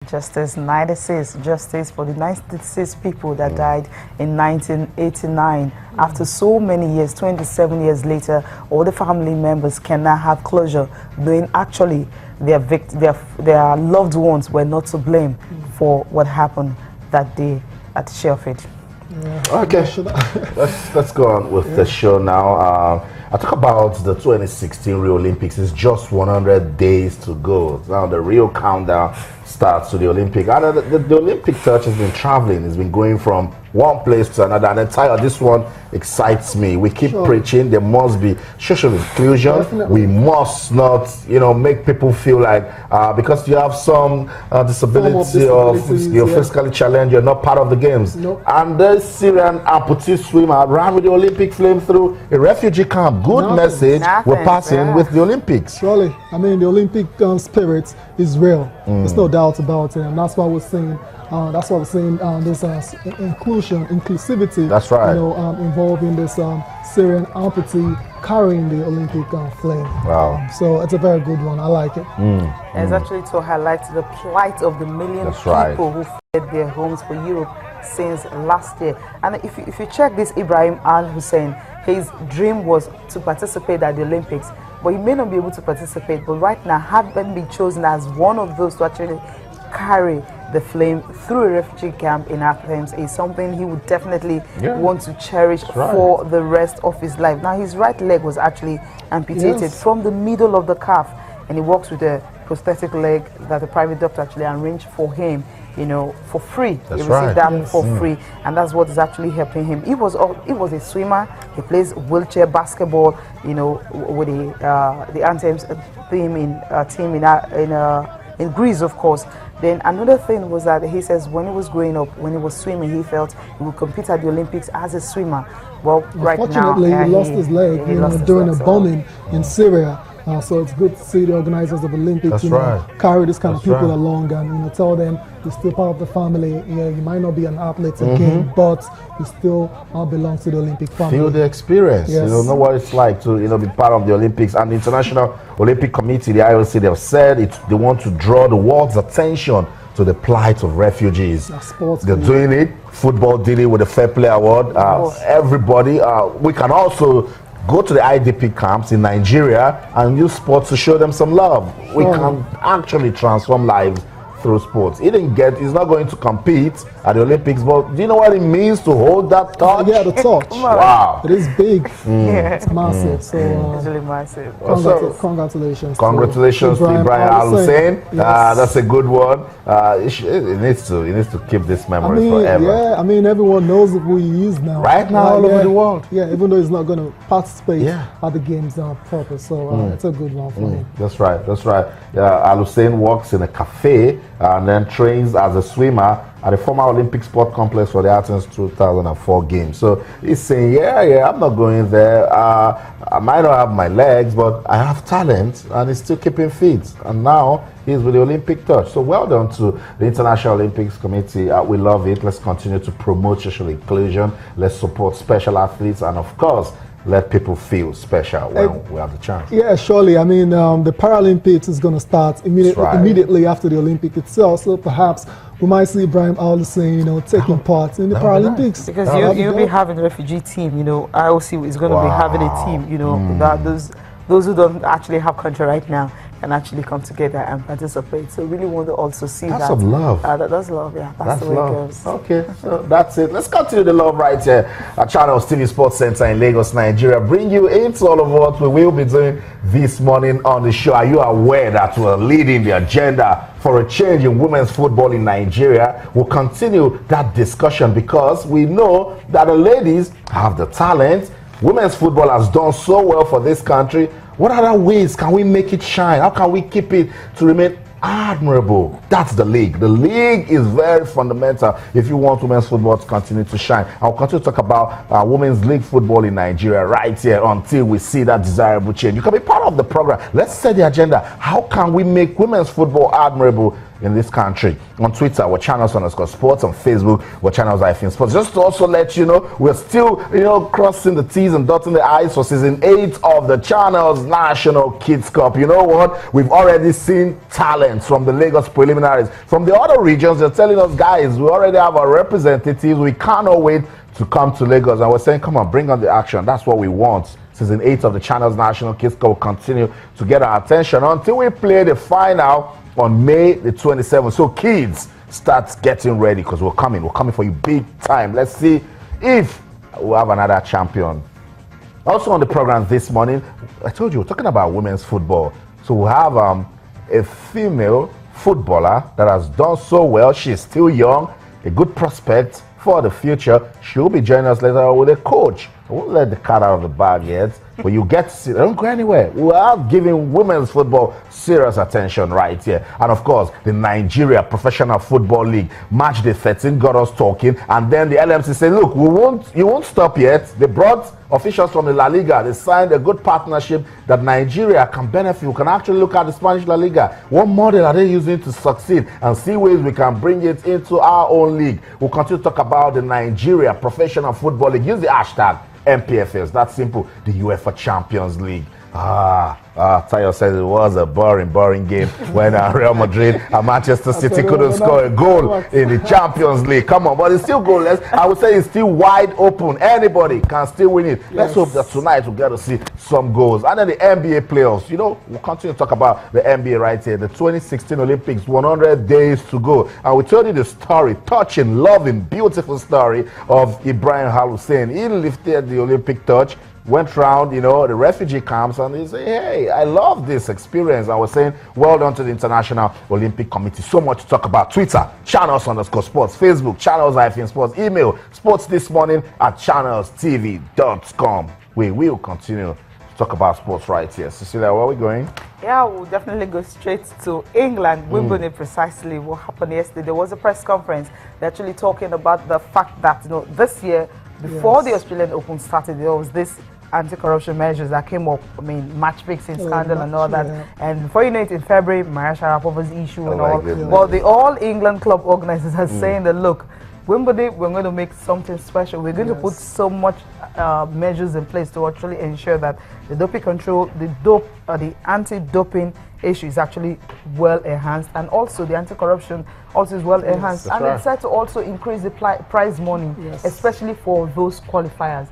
Justice 96, justice for the 96 people that died in 1989. After so many years, 27 years later, all the family members can now have closure, knowing actually their loved ones were not to blame for what happened that day at Sheffield. Yeah. Okay, let's go on with the show now. I talk about the 2016 Rio Olympics. It's just 100 days to go. Now the real countdown starts to the Olympic. And the Olympic Touch has been traveling. It's been going from one place to another. And I tell you, this one excites me. We keep preaching there must be social inclusion. Definitely. We must not, make people feel like because you have some disability or you're physically challenged, you're not part of the games. Nope. And the Syrian amputee swimmer ran with the Olympic flame through a refugee camp. Good message we're passing with the Olympics. Surely, I mean, the Olympic spirit is real. There's no doubt about it, and that's why we're saying. That's what we're saying. This inclusivity. That's right. Involving this Syrian amputee carrying the Olympic flame. Wow. So it's a very good one. I like it. It's actually to highlight the plight of the million people who fled their homes for Europe since last year. And if you check this Ibrahim Al Hussein, his dream was to participate at the Olympics, but he may not be able to participate. But right now, having been chosen as one of those to actually carry the flame through a refugee camp in Athens is something he would definitely want to cherish for the rest of his life. Now, his right leg was actually amputated from the middle of the calf, and he walks with a prosthetic leg that the private doctor actually arranged for him, for free. He received that for free, and that's what is actually helping him. He was a swimmer. He plays wheelchair basketball, with the Anthems team in Greece, of course. Then another thing was that he says when he was growing up, when he was swimming, he felt he would compete at the Olympics as a swimmer. Well, right now, unfortunately, he lost his leg during a bombing in Syria. So it's good to see the organizers of Olympics carry this kind of people along and tell them you're still part of the family. You might not be an athlete again, but you still belong to the Olympic family. Feel the experience. Yes. Know what it's like to be part of the Olympics. And the International Olympic Committee, the IOC, they've said they want to draw the world's attention to the plight of refugees. They're doing it. Football did it with the Fair Play Award. Everybody. We can also go to the IDP camps in Nigeria and use sports to show them some love. We can actually transform lives through sports. He's not going to compete at the Olympics, but do you know what it means to hold that torch? Yeah, the torch. Wow. It is big. It's massive. So it's really massive. Congratulations. Congratulations to Ibrahim Al Hussein. That's a good one. He needs to keep this memory forever. Yeah, I mean, everyone knows who he is now. Right now, all over the world. Yeah, even though he's not going to participate at the games proper. So it's a good one for him. That's right. Al Hussein works in a cafe and then trains as a swimmer at the former Olympic Sport Complex for the Athens 2004 games. So he's saying, I'm not going there. I might not have my legs, but I have talent, and he's still keeping fit. And now he's with the Olympic Touch. So well done to the International Olympics Committee. We love it. Let's continue to promote social inclusion. Let's support special athletes, and of course, let people feel special when we have the chance. Yeah, surely. I mean, the Paralympics is going to start immediately after the Olympic itself. So perhaps we might see Ibrahim Al Hussein, taking part in the Paralympics. Because you'll be having a refugee team. IOC is going to be having a team. That those who don't actually have country right now can actually come together and participate. So really want to also see that's some love. That's love, That's the way love. it goes. Okay, so that's it. Let's continue the love right here at Channels TV Sports Center in Lagos, Nigeria. Bring you into all of what we will be doing this morning on the show. Are you aware that we're leading the agenda for a change in women's football in Nigeria? We'll continue that discussion because we know that the ladies have the talent. Women's football has done so well for this country. What other ways can we make it shine? How can we keep it to remain admirable? That's the league. The league is very fundamental if you want women's football to continue to shine. I'll continue to talk about women's league football in Nigeria right here until we see that desirable change. You can be part of the program. Let's set the agenda. How can we make women's football admirable in this country. On Twitter, we're channels_sports. On Facebook, we're channels-sports. Just to also let you know, we're still, crossing the T's and dotting the I's for season 8 of the Channels National Kids Cup. You know what? We've already seen talents from the Lagos preliminaries. From the other regions, they're telling us, guys, we already have our representatives. We cannot wait to come to Lagos. And we're saying, come on, bring on the action. That's what we want. Season 8 of the Channels National Kids Cup will continue to get our attention until we play the final on May the 27th. So kids, start getting ready because we're coming for you big time. Let's see if we'll have another champion. Also on the program this morning, I told you, we're talking about women's football. So we'll have a female footballer that has done so well. She's still young, a good prospect for the future. She'll be joining us later with a coach. I won't let the cat out of the bag yet, but you get to see, don't go anywhere. We are giving women's football serious attention right here. And of course, the Nigeria Professional Football League match day 13 got us talking, and then the LMC said, look, you won't stop yet. They brought officials from the La Liga. They signed a good partnership that Nigeria can benefit. We can actually look at the Spanish La Liga. What model are they using to succeed, and see ways we can bring it into our own league. We'll continue to talk about the Nigeria Professional Football League. Use the hashtag MPFS. That's simple. The UEFA Champions League. Tayo says it was a boring game when Real Madrid and Manchester City couldn't score a goal in the Champions League. Come on, but it's still goalless. I would say it's still wide open. Anybody can still win it. Yes. Let's hope that tonight we'll get to see some goals. And then the NBA playoffs. We'll continue to talk about the NBA right here. The 2016 Olympics, 100 days to go. And we told you the story, touching, loving, beautiful story of Ibrahim Al-Hussein. He lifted the Olympic torch, went around, the refugee camps, and he said, hey, I love this experience. I was saying, well done to the International Olympic Committee. So much to talk about. Twitter, channels_sports. Facebook, channels-sports. Email, sportsthismorning@channelstv.com. We will continue to talk about sports right here. Cecilia, where are we going? Yeah, we'll definitely go straight to England. Wimbledon, precisely what happened yesterday. There was a press conference. They're actually talking about the fact that, this year, before the Australian Open started, there was this anti-corruption measures that came up. I mean, match fixing scandal and all that. Yeah. And before you know it, in February, Maria Sharapova's issue and all. Well, the All England club organizers are saying that, look, Wimbledon, we're going to make something special. We're going to put so much measures in place to actually ensure that the doping control, the anti-doping issue is actually well enhanced, and also the anti-corruption also is well enhanced. And it's set to also increase the prize money, especially for those qualifiers.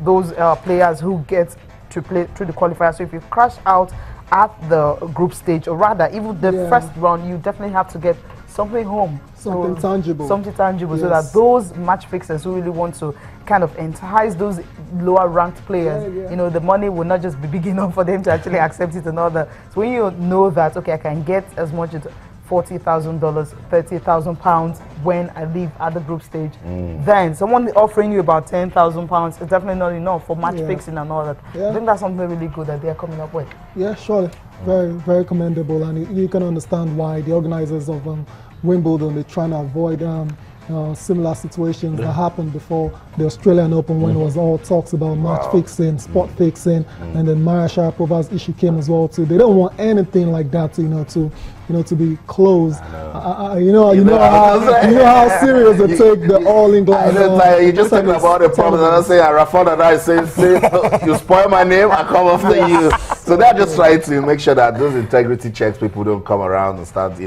Those players who get to play through the qualifiers. So if you crash out at the group stage, or rather even the first round, you definitely have to get something home. Something tangible. Something tangible, so that those match fixers who really want to kind of entice those lower ranked players, the money will not just be big enough for them to actually accept it and all that. So when you know that, okay, I can get as much as $40,000, £30,000 when I leave at the group stage, then someone offering you about £10,000 is definitely not enough for match fixing and all that. I think that's something really good that they're coming up with. Yeah, surely. Very, very commendable, and you can understand why the organizers of Wimbledon, they're trying to avoid similar situations that happened before the Australian Open, when it was all talks about match fixing, spot fixing, and then Maria Sharapova's issue came as well too. They don't want anything like that to be closed. You know how serious they take the All England. You just talking about the problem, and I say, Rafa and I say, you spoil my name, I come after you. So they're just trying to make sure that those integrity checks, people don't come around and start,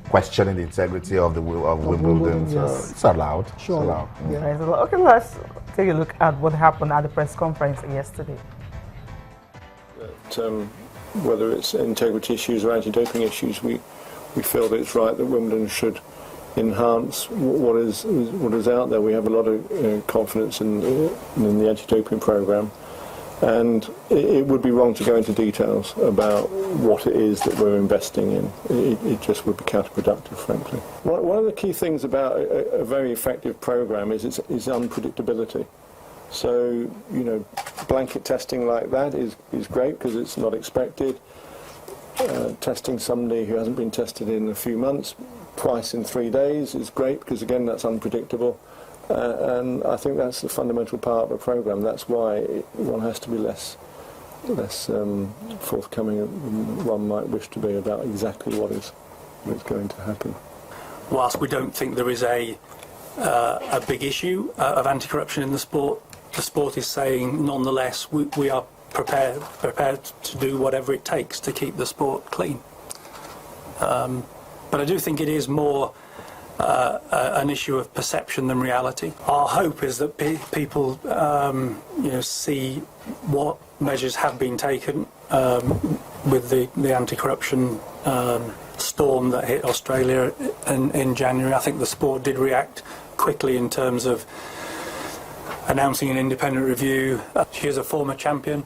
questioning the integrity of Wimbledon. So it's allowed. Sure. It's allowed. Okay, let's take a look at what happened at the press conference yesterday. Whether it's integrity issues or anti-doping issues, we feel that it's right that Wimbledon should enhance what is out there. We have a lot of confidence in the anti-doping programme. And it would be wrong to go into details about what it is that we're investing in. It just would be counterproductive, frankly. One of the key things about a very effective program is unpredictability. So, blanket testing like that is great because it's not expected. Testing somebody who hasn't been tested in a few months, twice in 3 days is great because, again, that's unpredictable. And I think that's the fundamental part of a program. That's why one has to be less forthcoming than one might wish to be about exactly what is it's going to happen. Whilst we don't think there is a big issue of anti-corruption in the sport is saying nonetheless we are prepared to do whatever it takes to keep the sport clean. But I do think it is more an issue of perception than reality. Our hope is that people see what measures have been taken with the anti-corruption storm that hit Australia in January. I think the sport did react quickly in terms of announcing an independent review. She is a former champion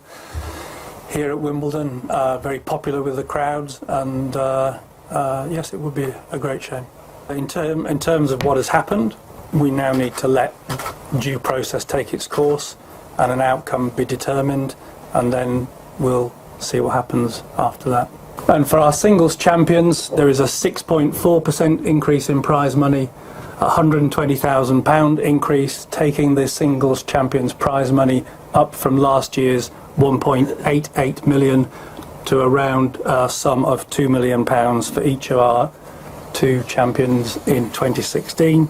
here at Wimbledon, very popular with the crowds, and yes, it would be a great shame. In terms of what has happened, we now need to let due process take its course and an outcome be determined, and then we'll see what happens after that. And for our singles champions, there is a 6.4% increase in prize money, a £120,000 increase, taking the singles champions prize money up from last year's 1.88 million to around a sum of £2 million for each of our two champions in 2016.